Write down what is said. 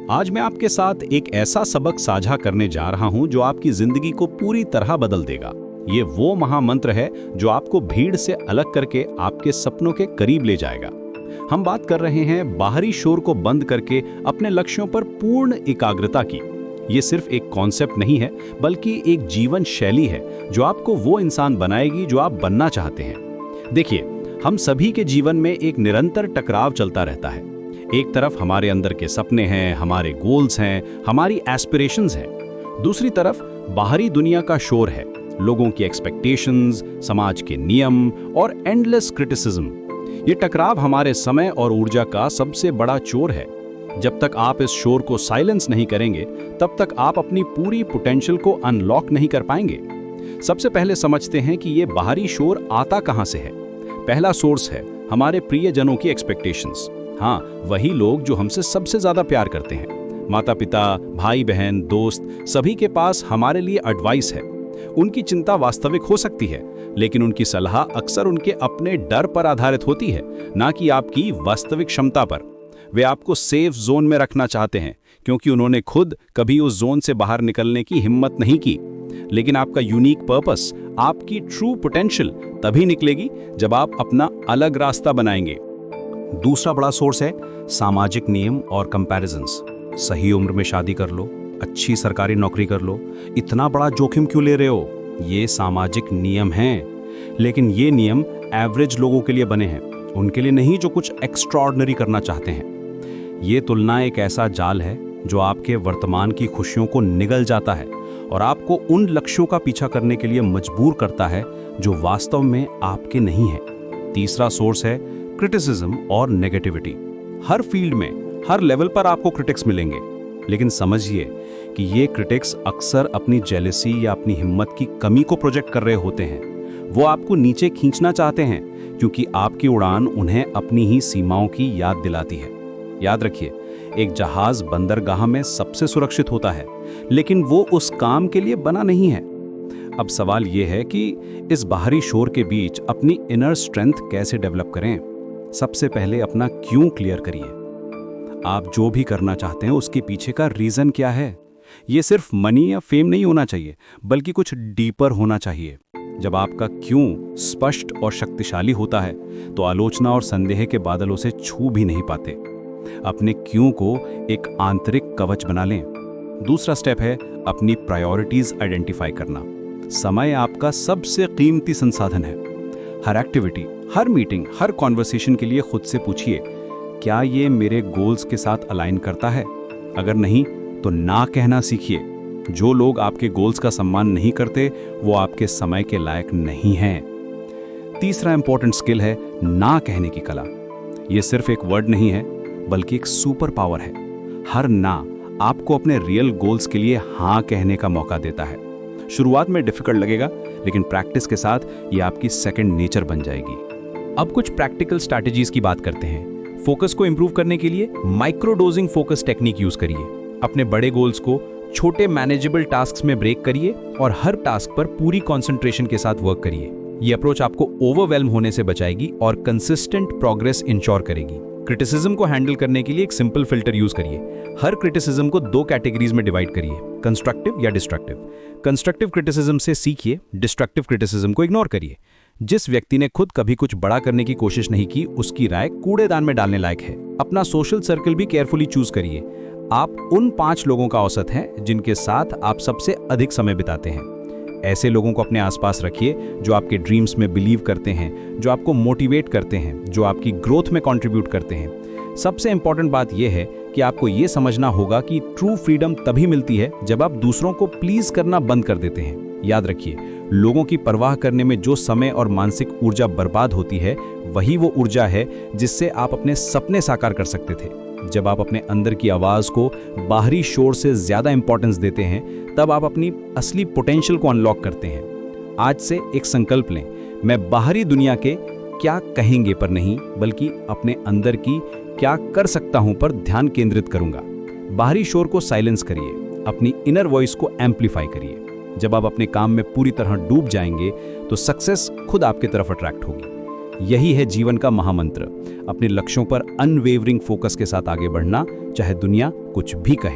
आज मैं आपके साथ एक ऐसा सबक साझा करने जा रहा हूं जो आपकी जिंदगी को पूरी तरह बदल देगा। ये वो महामंत्र है जो आपको भीड़ से अलग करके आपके सपनों के करीब ले जाएगा। हम बात कर रहे हैं बाहरी शोर को बंद करके अपने लक्ष्यों पर पूर्ण एकाग्रता की। ये सिर्फ एक कॉन्सेप्ट नहीं है, बल्कि एक जीवन शैली है जो आपको वो इंसान बनाएगी जो आप बनना चाहते हैं। देखिए, हम सभी के जीवन में एक निरंतर टकराव चलता रहता है। एक तरफ हमारे अंदर के सपने हैं, हमारे गोल्स हैं, हमारी एस्पिरेशंस हैं। दूसरी तरफ बाहरी दुनिया का शोर है, लोगों की एक्सपेक्टेशंस, समाज के नियम और एंडलेस क्रिटिसिज्म। ये टकराव हमारे समय और ऊर्जा का सबसे बड़ा चोर है। जब तक आप इस शोर को साइलेंस नहीं करेंगे, तब तक आप अपनी पूरी पोटेंशियल को अनलॉक नहीं कर पाएंगे। सबसे पहले समझते हैं कि ये बाहरी शोर आता कहाँ से है। पहला सोर्स है हमारे प्रियजनों की एक्सपेक्टेशंस। हाँ, वही लोग जो हमसे सबसे ज्यादा प्यार करते हैं। माता पिता, भाई बहन, दोस्त, सभी के पास हमारे लिए एडवाइस है। उनकी चिंता वास्तविक हो सकती है, लेकिन उनकी सलाह अक्सर उनके अपने डर पर आधारित होती है, ना कि आपकी वास्तविक क्षमता पर। वे आपको सेफ जोन में रखना चाहते हैं, क्योंकि उन्होंने खुद कभी उस जोन से बाहर निकलने की हिम्मत नहीं की। लेकिन आपका यूनिक पर्पस, आपकी ट्रू पोटेंशियल तभी निकलेगी जब आप अपना अलग रास्ता बनाएंगे। दूसरा बड़ा सोर्स है सामाजिक नियम और कंपैरिजंस। सही उम्र में शादी कर लो, अच्छी सरकारी नौकरी कर लो, इतना बड़ा जोखिम क्यों ले रहे हो? ये सामाजिक नियम हैं, लेकिन ये नियम एवरेज लोगों के लिए बने हैं, उनके लिए नहीं जो कुछ एक्स्ट्राऑर्डिनरी करना चाहते हैं। ये तुलना एक ऐसा जाल है जो आपके वर्तमान की खुशियों को निगल जाता है और आपको उन लक्ष्यों का पीछा करने के लिए मजबूर करता है जो वास्तव में आपके नहीं है। तीसरा सोर्स है क्रिटिसिज्म और नेगेटिविटी। हर फील्ड में, हर लेवल पर आपको क्रिटिक्स मिलेंगे, लेकिन समझिए कि ये क्रिटिक्स अक्सर अपनी जेलसी या अपनी हिम्मत की कमी को प्रोजेक्ट कर रहे होते हैं। वो आपको नीचे खींचना चाहते हैं, क्योंकि आपकी उड़ान उन्हें अपनी ही सीमाओं की याद दिलाती है। याद रखिए, एक जहाज बंदरगाह में सबसे सुरक्षित होता है, लेकिन वो उस काम के लिए बना नहीं है। अब सवाल ये है कि इस बाहरी शोर के बीच अपनी इनर स्ट्रेंथ कैसे डेवलप करें। सबसे पहले अपना क्यों क्लियर करिए। आप जो भी करना चाहते हैं उसके पीछे का रीजन क्या है। ये सिर्फ मनी या फेम नहीं होना चाहिए, बल्कि कुछ डीपर होना चाहिए। जब आपका क्यों स्पष्ट और शक्तिशाली होता है, तो आलोचना और संदेह के बादल उसे छू भी नहीं पाते। अपने क्यों को एक आंतरिक कवच बना लें। दूसरा स्टेप है अपनी प्रायोरिटीज आइडेंटिफाई करना। समय आपका सबसे कीमती संसाधन है। हर एक्टिविटी, हर मीटिंग, हर कॉन्वर्सेशन के लिए खुद से पूछिए, क्या ये मेरे गोल्स के साथ अलाइन करता है? अगर नहीं, तो ना कहना सीखिए। जो लोग आपके गोल्स का सम्मान नहीं करते, वो आपके समय के लायक नहीं हैं। तीसरा इंपॉर्टेंट स्किल है ना कहने की कला। ये सिर्फ एक वर्ड नहीं है, बल्कि एक सुपर पावर है। हर ना आपको अपने रियल गोल्स के लिए हाँ कहने का मौका देता है। शुरुआत में डिफिकल्ट लगेगा, लेकिन प्रैक्टिस के साथ ये आपकी सेकंड नेचर बन जाएगी। अब कुछ प्रैक्टिकल स्ट्रैटेजीज की बात करते हैं। फोकस को इंप्रूव करने के लिए micro dosing focus technique use करिए। अपने बड़े गोल्स को छोटे मैनेजेबल टास्क्स में ब्रेक करिए और हर टास्क पर पूरी कंसंट्रेशन के साथ वर्क करिए। ये अप्रोच आपको ओवरवेल्म होने से बचाएगी और कंसिस्टेंट प्रोग्रेस इंश्योर करेगी। क्रिटिसिज्म को हैंडल करने के लिए एक सिंपल फिल्टर यूज करिए। हर क्रिटिसिज्म को 2 कैटेगरीज में डिवाइड करिए, कंस्ट्रक्टिव या डिस्ट्रक्टिव। कंस्ट्रक्टिव क्रिटिसिज्म से सीखिए, डिस्ट्रक्टिव क्रिटिसिज्म को इग्नोर करिए। जिस व्यक्ति ने खुद कभी कुछ बड़ा करने की कोशिश नहीं की, उसकी राय कूड़ेदान में डालने लायक है। अपना सोशल सर्कल भी केयरफुली चूज करिए। आप उन 5 लोगों का औसत हैं जिनके साथ आप सबसे अधिक समय बिताते हैं। ऐसे लोगों को अपने आसपास रखिए जो आपके ड्रीम्स में बिलीव करते हैं, जो आपको मोटिवेट करते हैं, जो आपकी ग्रोथ में कंट्रीब्यूट करते हैं। सबसे इंपॉर्टेंट बात यह है कि आपको यह समझना होगा कि ट्रू फ्रीडम तभी मिलती है जब आप दूसरों को प्लीज करना बंद कर देते हैं। याद रखिए, लोगों की परवाह करने में जो समय और मानसिक ऊर्जा बर्बाद होती है, वही वो ऊर्जा है जिससे आप अपने सपने साकार कर सकते थे। जब आप अपने अंदर की आवाज को बाहरी शोर से ज्यादा इंपॉर्टेंस देते हैं, तब आप अपनी असली पोटेंशियल को अनलॉक करते हैं। आज से एक संकल्प लें, मैं बाहरी दुनिया के क्या कहेंगे पर नहीं, बल्कि अपने अंदर की क्या कर सकता हूं पर ध्यान केंद्रित करूंगा। बाहरी शोर को साइलेंस करिए, अपनी इनर वॉइस को एम्पलीफाई करिए। जब आप अपने काम में पूरी तरह डूब जाएंगे, तो सक्सेस खुद आपकी तरफ अट्रैक्ट होगी। यही है जीवन का महामंत्र, अपने लक्ष्यों पर अनवेवरिंग फोकस के साथ आगे बढ़ना, चाहे दुनिया कुछ भी कहे।